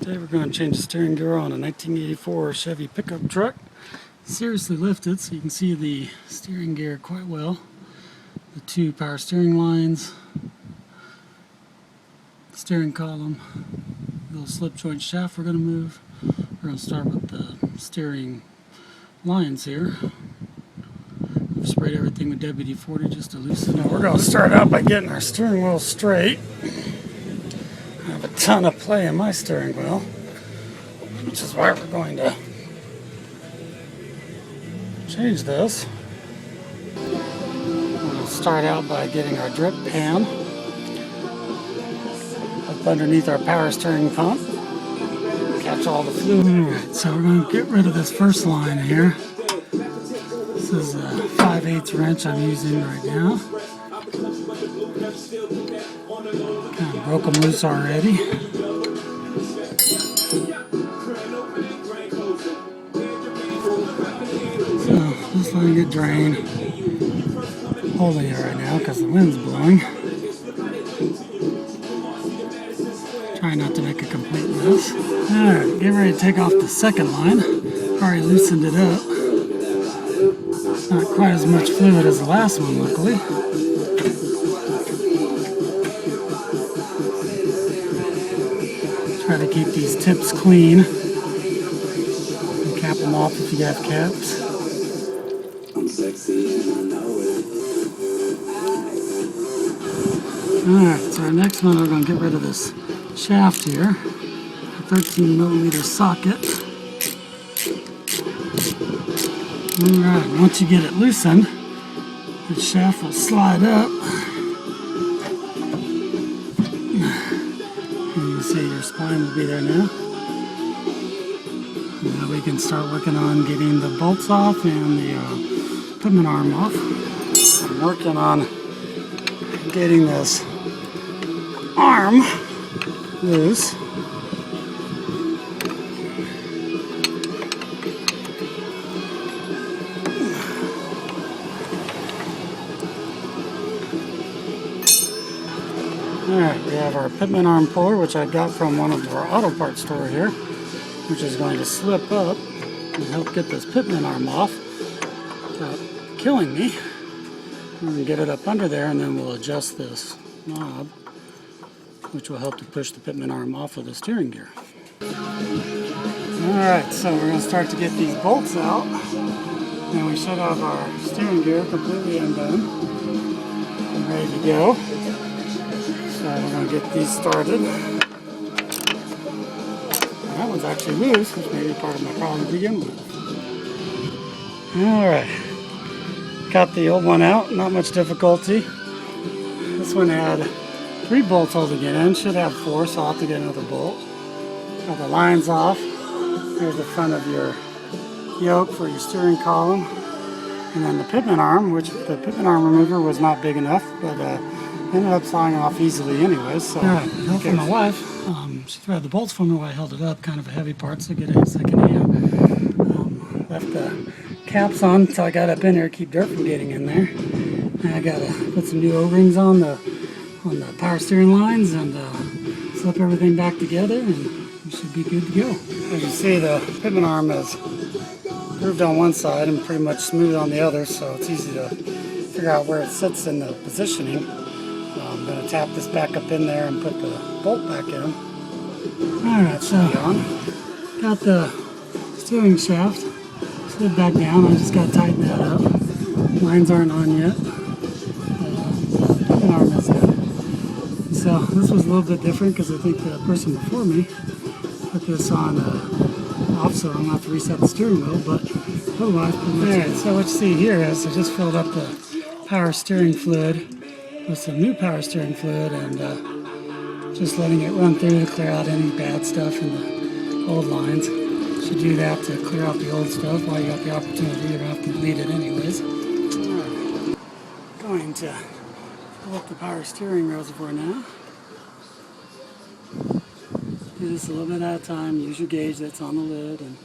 Today we're going to change the steering gear on a 1984 Chevy pickup truck. Seriously lifted so you can see the steering gear quite well. The two power steering lines, steering column, little slip joint shaft we're going to move. We're going to start with the steering lines here. We've sprayed everything with WD-40 just to loosen it. We're going to start out by getting our steering wheel straight. I have a ton of play in my steering wheel, which is why we're going to change this. We'll start out by getting our drip pan up underneath our power steering pump. Catch all the fluid. Alright, so we're going to get rid of this first line here. This is a 5/8 wrench I'm using right now. Kind of broke them loose already. So just letting it drain. Holding it right now because the wind's blowing. Try not to make a complete mess. Alright, get ready to take off the second line. Already loosened it up. Not quite as much fluid as the last one, luckily. Try to keep these tips clean. And cap them off if you have caps. Alright, so our next one, we're going to get rid of this shaft here. A 13mm socket. Alright, once you get it loosened, the shaft will slide up. And you can see your spline will be there now. And now we can start working on getting the bolts off and the pivot arm off. I'm working on getting this arm loose. Alright, we have our pitman arm puller, which I got from one of our auto parts store here, which is going to slip up and help get this pitman arm off without killing me. We're going to get it up under there, and then we'll adjust this knob, which will help to push the pitman arm off of the steering gear. Alright, so we're going to start to get these bolts out, and we should have our steering gear completely undone and ready to go. So we're going to get these started. And that one's actually loose, which may be part of my problem to begin with. Alright, got the old one out, not much difficulty. This one had 3 bolts holding it in, should have 4, so I'll have to get another bolt. Got the lines off. Here's the front of your yoke for your steering column. And then the pitman arm, which the pitman arm remover was not big enough, but ended up sliding off easily anyways. So help from my wife. She threaded the bolts for me while I held it up, kind of a heavy part, so get a second hand. Left the caps on until I got up in there, keep dirt from getting in there. And I gotta put some new O-rings on the power steering lines and slip everything back together, and we should be good to go. As you see, the pitman arm is grooved on one side and pretty much smooth on the other, so it's easy to figure out where it sits in the positioning. I'm going to tap this back up in there and put the bolt back in. Alright, so got the steering shaft slid back down. I just got to tighten that up. Lines aren't on yet. The arm is in. So this was a little bit different because I think the person before me put this on off, so I don't have to reset the steering wheel, but otherwise pretty much. Alright, so what you see here is I just filled up the power steering fluid with some new power steering fluid and just letting it run through to clear out any bad stuff in the old lines. Should do that to clear out the old stuff while you got the opportunity. You don't have to bleed it anyways. Going to fill up the power steering reservoir now. Do this a little bit at a time. Use your gauge that's on the lid and